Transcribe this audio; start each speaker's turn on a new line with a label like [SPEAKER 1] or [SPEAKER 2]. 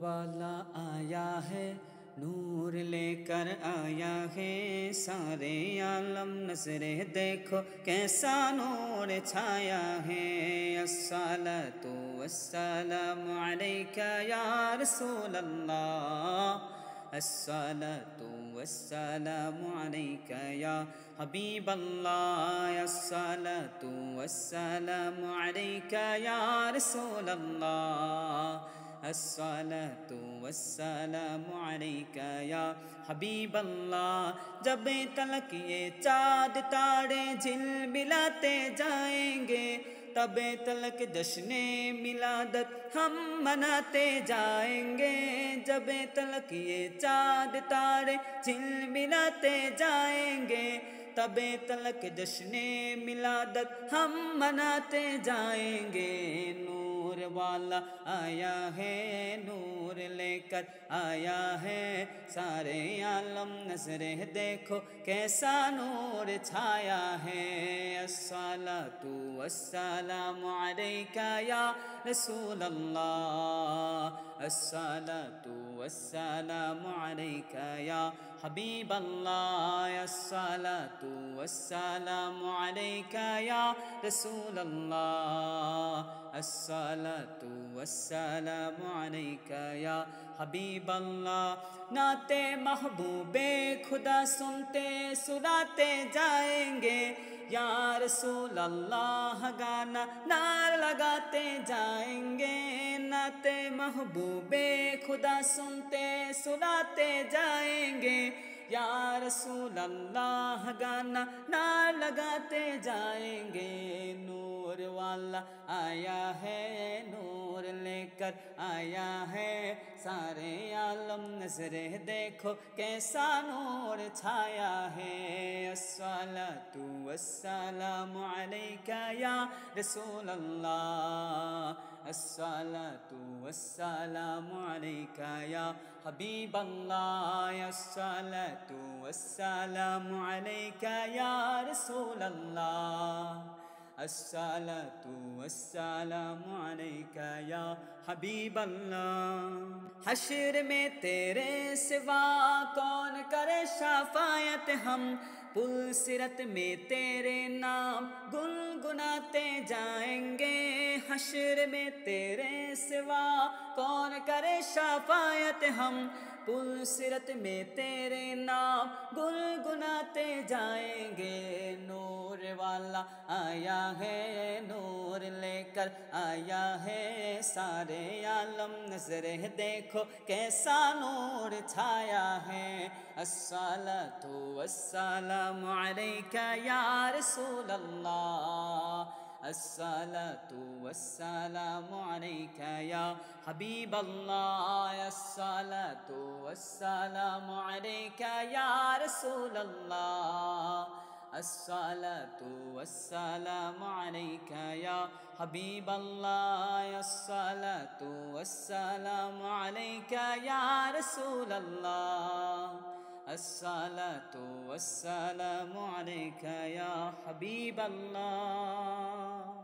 [SPEAKER 1] والا آیا ہے، نور لے کر آیا ہے، سارے عالم نظرے دیکھو کیسا نور چھایا ہے۔ الصلاۃ والسلام علیک یا رسول اللہ، الصلاۃ والسلام علیک یا حبیب اللہ، الصلاۃ والسلام علیک یا رسول اللہ، الصلاۃ والسلام علیک یا حبیب اللہ۔ جب تلک یہ چاند تارے جھلملاتے جائیں گے، تب تلک جشن میلادت ہم مناتے جائیں گے۔ جب تلک یہ چاند تارے جھلملاتے جائیں گے، تب تلک جشن میلادت ہم مناتے جائیں گے۔ نور والا آیا ہے، نور لے کر آیا ہے، سارے عالم نظریں دیکھو کیسا نور چھایا ہے۔ الصلاۃ والسلام علیک یا رسول اللہ، الصلاۃ والسلام علیک یا حبیب اللہ، الصلاۃ والسلام علیک یا رسول اللہ، الصلاۃ والسلام علیک یا حبیب اللہ۔ نعت محبوب خدا سنتے سناتے جائیں گے، یا رسول اللہ گانا نعرہ لگاتے جائیں گے۔ نعت محبوب خدا سنتے سناتے جائیں گے، یا رسول اللہ گانا نعرہ لگاتے جائیں گے۔ نور والا آیا ہے، نور لے کر آیا ہے، سارے عالم نظریں دیکھو کیسا نور چھایا ہے۔ الصلاۃ والسلام علیک یا رسول اللہ، الصلاۃ والسلام علیک یا حبیب اللہ، الصلاۃ والسلام علیک یا رسول اللہ، الصلاۃ والسلام علیک یا حبیب اللہ۔ حشر میں تیرے سوا کون کرے شفاعت، ہم پلسرت میں تیرے نام گنگناتے جائیں گے۔ حشر میں تیرے سوا کون کرے شفاعت، ہم پلسرت میں تیرے نام گنگناتے جائیں گے۔ نور والا آیا ہے، نور لے کر آیا ہے، سارے عالم نظریں دیکھو کیسا نور چھایا ہے۔ الصلاۃ والسلام علیک یا رسول اللہ، الصلاۃ والسلام علیک یا حبیب اللہ، الصلاۃ والسلام علیک یا رسول اللہ، الصلاۃ والسلام علیک یا حبیب اللہ، الصلاۃ والسلام علیک یا رسول اللہ، الصلاۃ والسلام علیک یا حبیب اللہ۔